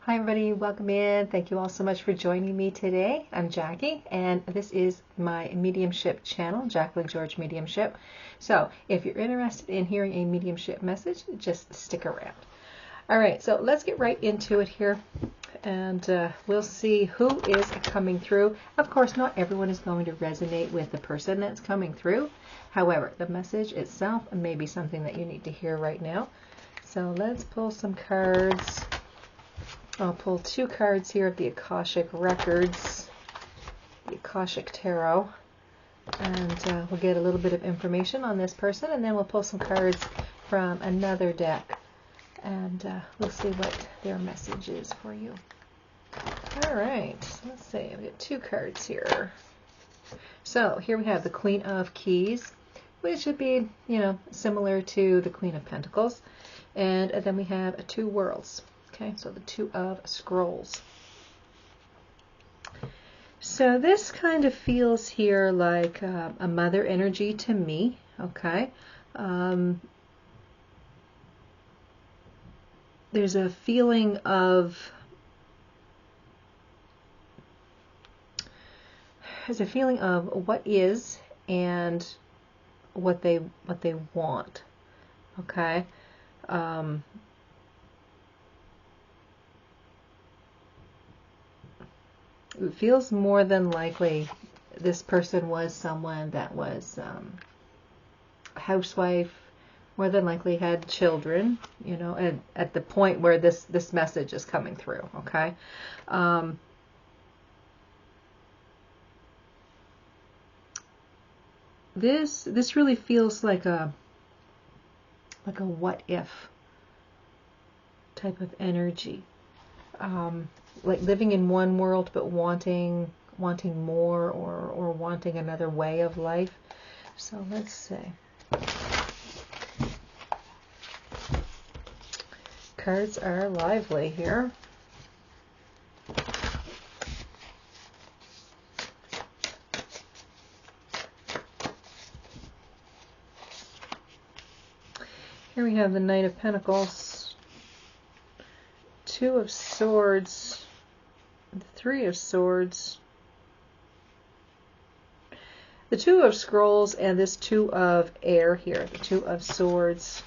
Hi everybody, welcome in. Thank you all so much for joining me today. I'm Jackie and this is my mediumship channel, Jacqueline George Mediumship. So if you're interested in hearing a mediumship message, just stick around. All right, so let's get right into it here and we'll see who is coming through. Of course, not everyone is going to resonate with the person that's coming through. However, the message itself may be something that you need to hear right now. So let's pull some cards. I'll pull two cards here of the Akashic Records, the Akashic Tarot, and we'll get a little bit of information on this person, and then we'll pull some cards from another deck, and we'll see what their message is for you. All right, let's see. I've got two cards here. So here we have the Queen of Keys, which would be, similar to the Queen of Pentacles, and then we have two Worlds. Okay, so the Two of Scrolls. So this kind of feels here like a mother energy to me, okay? There's a feeling of what is and what they want, okay? It feels more than likely this person was someone that was a housewife, more than likely had children, at the point where this message is coming through, okay? This really feels like a what if type of energy. Like living in one world but wanting more or wanting another way of life. So let's see. Cards are lively here. Here we have the Knight of Pentacles, Two of Swords, the Three of Swords, the Two of Scrolls, and this Two of Air here, the Two of Swords.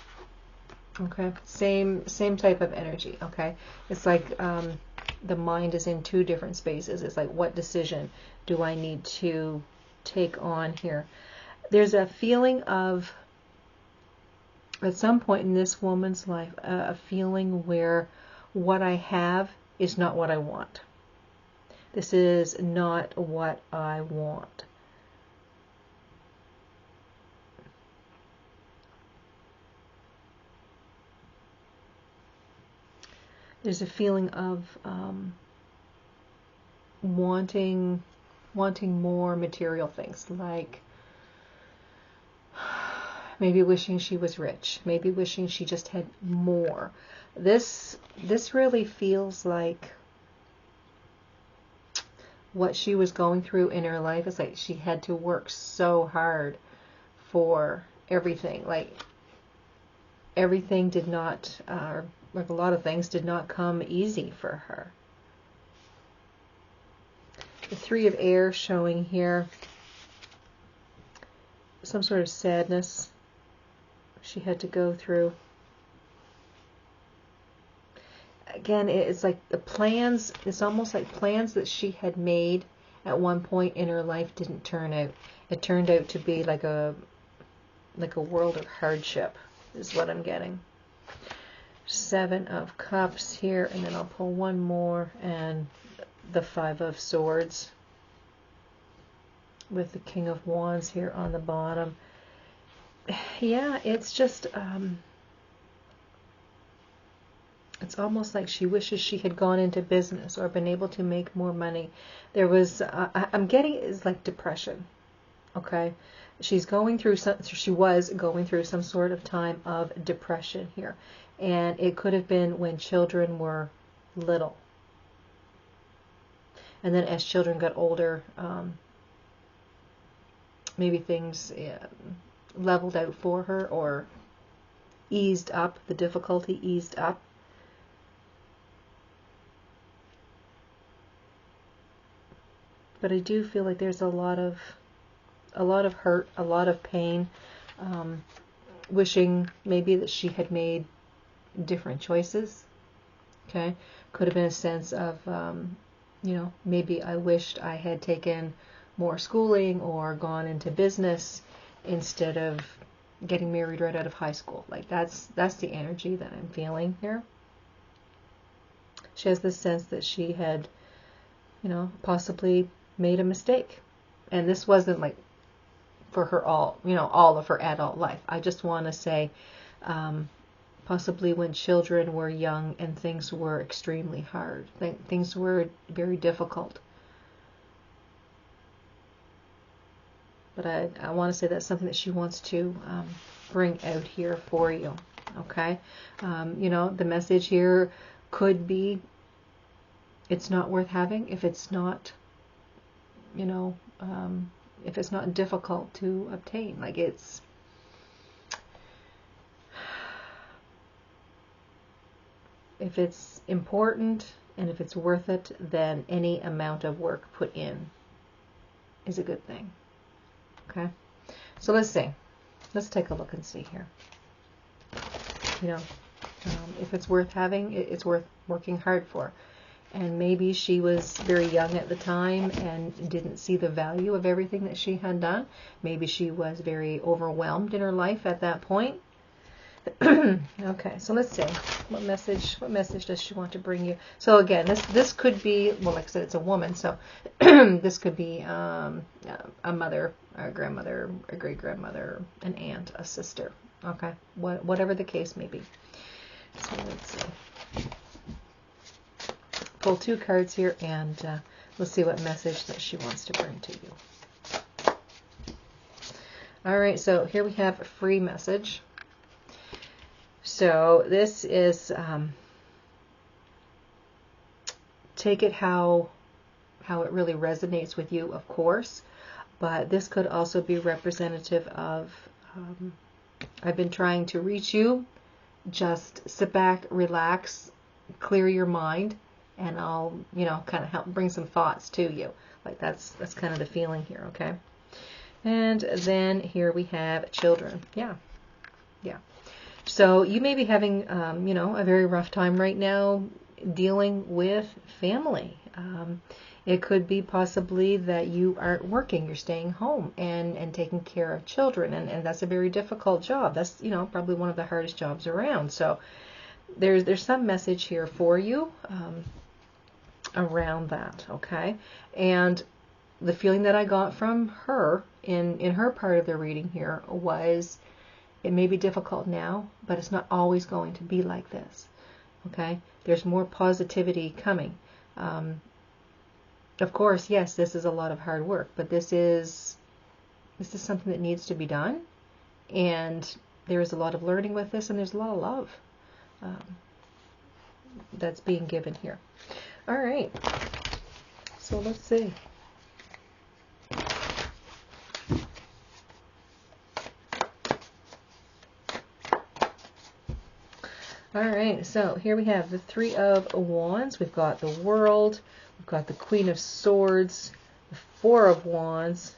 Okay, same type of energy. Okay, it's like the mind is in two different spaces. It's like, what decision do I need to take on here? There's a feeling of, at some point in this woman's life, a feeling where what I have is not what I want. This is not what I want. There's a feeling of wanting more material things, like maybe wishing she was rich, maybe wishing she just had more. This really feels like what she was going through in her life. Is like she had to work so hard for everything. Like everything did not, like a lot of things did not come easy for her. The Three of Air showing here some sort of sadness she had to go through. Again, it's like the plans, it's almost like plans that she had made at one point in her life didn't turn out. It turned out to be like a world of hardship is what I'm getting. Seven of Cups here, and then I'll pull one more, and the Five of Swords with the King of Wands here on the bottom. Yeah, it's just it's almost like she wishes she had gone into business or been able to make more money. There was, I'm getting is like depression. Okay, she was going through some sort of time of depression here, and it could have been when children were little, and then as children got older, maybe things leveled out for her or eased up. The difficulty eased up. But I do feel like there's a lot of hurt, a lot of pain, wishing maybe that she had made different choices. Okay, could have been a sense of, maybe I wished I had taken more schooling or gone into business instead of getting married right out of high school. Like that's the energy that I'm feeling here. She has this sense that she had, possibly made a mistake. And this wasn't like for her all of her adult life. I just want to say, possibly when children were young and things were extremely hard. Things were very difficult. But I want to say that's something that she wants to bring out here for you. Okay? The message here could be, it's not worth having if it's not, if it's not difficult to obtain. Like if it's important and if it's worth it, then any amount of work put in is a good thing. Okay? So let's see. Let's take a look and see here. If it's worth having, it's worth working hard for. And maybe she was very young at the time and didn't see the value of everything that she had done. Maybe she was very overwhelmed in her life at that point. Okay, so let's see. What message does she want to bring you? So again, this could be, well, like I said, it's a woman, so this could be a mother, a grandmother, a great-grandmother, an aunt, a sister. Okay, whatever the case may be. So let's see. Pull 2 cards here, and let's see what message that she wants to bring to you. All right, so here we have a free message. So this is, take it how it really resonates with you, of course, but this could also be representative of, I've been trying to reach you, just sit back, relax, clear your mind, and I'll, kind of help bring some thoughts to you. Like that's kind of the feeling here, okay? And then here we have children. Yeah. So you may be having, a very rough time right now dealing with family. It could be possibly that you aren't working, you're staying home and taking care of children, and that's a very difficult job. That's, probably one of the hardest jobs around. So there's some message here for you around that, okay? And the feeling that I got from her in her part of the reading here was, it may be difficult now, but it's not always going to be like this. Okay? There's more positivity coming. Of course, yes, this is a lot of hard work, but this is something that needs to be done, and there is a lot of learning with this, and there's a lot of love that's being given here. All right. So let's see. All right, so here we have the 3 of Wands. We've got the World. We've got the Queen of Swords, the 4 of Wands,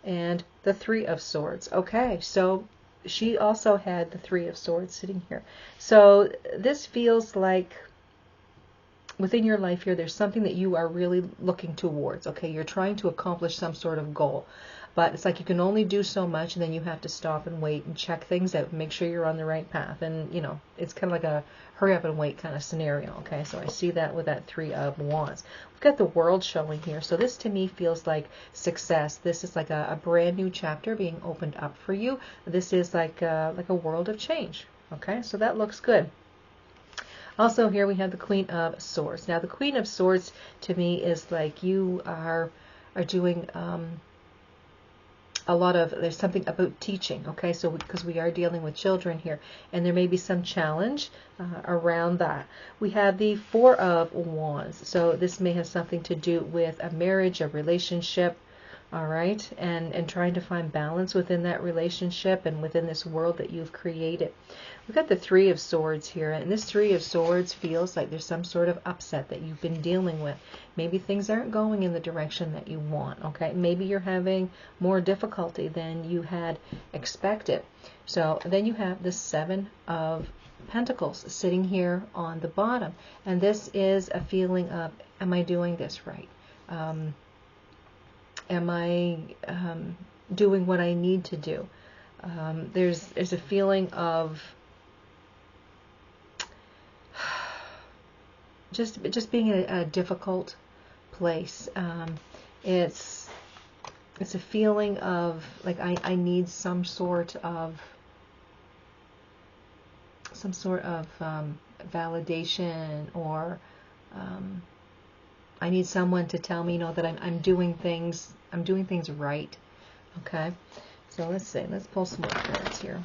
and the 3 of Swords. Okay, so she also had the 3 of Swords sitting here. So this feels like within your life here, there's something that you are really looking towards. Okay, you're trying to accomplish some sort of goal. But it's like you can only do so much, and then you have to stop and wait and check things out and make sure you're on the right path. And, it's kind of like a hurry up and wait kind of scenario. Okay, so I see that with that 3 of Wands. We've got the World showing here. So this to me feels like success. This is like a brand new chapter being opened up for you. This is like a world of change. Okay, so that looks good. Also here we have the Queen of Swords. Now the Queen of Swords to me is like you are doing a lot of, there's something about teaching, okay, so because we are dealing with children here, and there may be some challenge around that. We have the 4 of Wands, so this may have something to do with a marriage, a relationship, all right, and trying to find balance within that relationship and within this world that you've created. We've got the Three of Swords here, and this Three of Swords feels like there's some sort of upset that you've been dealing with. Maybe things aren't going in the direction that you want, okay? Maybe you're having more difficulty than you had expected. So then you have the Seven of Pentacles sitting here on the bottom, and this is a feeling of, am I doing this right? Am I doing what I need to do? There's a feeling of just being in a difficult place. It's a feeling of like I need some sort of validation, or I need someone to tell me, that I'm doing things right. Okay, so let's see. Let's pull some more cards here.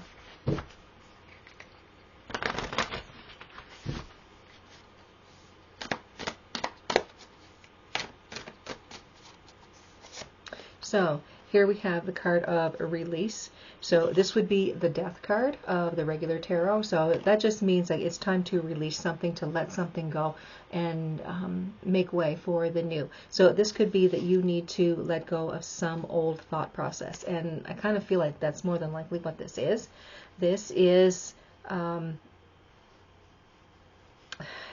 So here we have the card of a release. So this would be the Death card of the regular tarot. So that just means like it's time to release something, to let something go, and make way for the new. So this could be that you need to let go of some old thought process. And I kind of feel like that's more than likely what this is. This is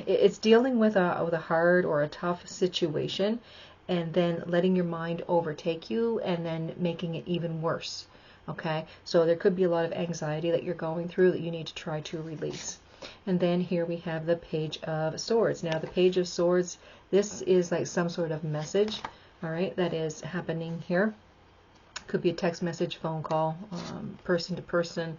it's dealing with a hard or a tough situation, and then letting your mind overtake you and then making it even worse. Okay, so there could be a lot of anxiety that you're going through that you need to try to release. And then here we have the Page of Swords. Now the Page of Swords, this is like some sort of message, all right, that is happening here. Could be a text message, phone call, person to person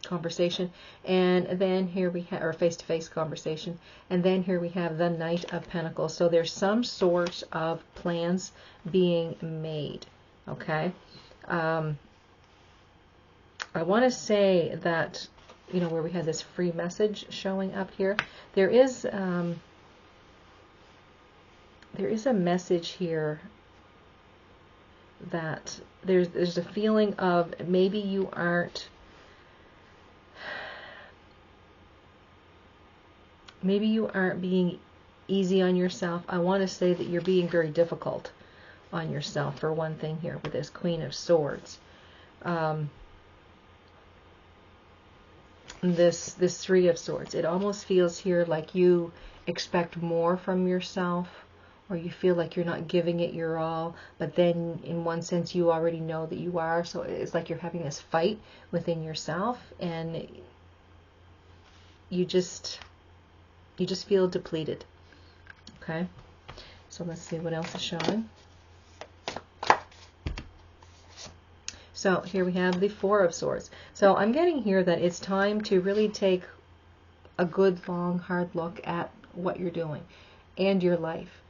conversation. And then here we have, or face-to-face conversation. And then here we have the Knight of Pentacles. So there's some sort of plans being made. Okay. I want to say that, where we have this free message showing up here, there is a message here that there's a feeling of maybe you aren't being easy on yourself. I want to say that you're being very difficult on yourself, for one thing, here with this Queen of Swords. This Three of Swords, it almost feels here like you expect more from yourself, or you feel like you're not giving it your all, but then in one sense you already know that you are. So it's like you're having this fight within yourself, and you just feel depleted. Okay, so let's see what else is showing. So here we have the Four of Swords. So I'm getting here that it's time to really take a good, long, hard look at what you're doing and your life,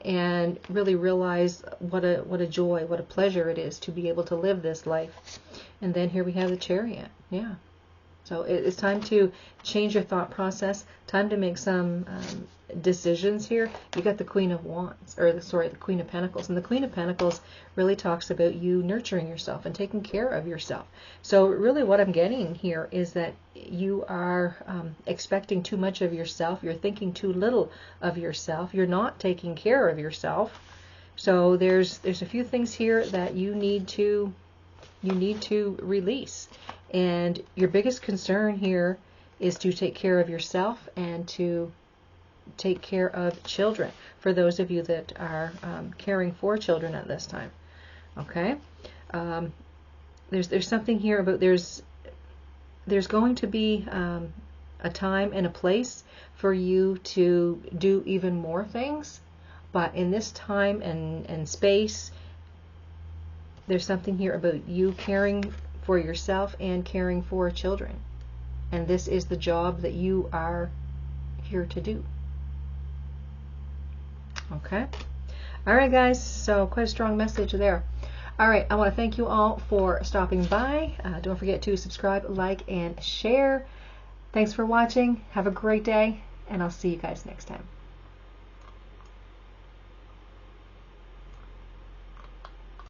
and really realize what a joy, what a pleasure it is to be able to live this life. And then here we have the Chariot. Yeah. So it's time to change your thought process, time to make some decisions here. You got the Queen of Wands, or the Queen of Pentacles. And the Queen of Pentacles really talks about you nurturing yourself and taking care of yourself. So really what I'm getting here is that you are expecting too much of yourself. You're thinking too little of yourself. You're not taking care of yourself. So there's a few things here that you need to release. And your biggest concern here is to take care of yourself and to take care of children, for those of you that are caring for children at this time. Okay, there's something here about there's going to be a time and a place for you to do even more things, but in this time and space, there's something here about you caring for yourself and caring for children. And this is the job that you are here to do. Okay. All right, guys. So quite a strong message there. All right. I want to thank you all for stopping by. Don't forget to subscribe, like, and share. Thanks for watching. Have a great day, and I'll see you guys next time.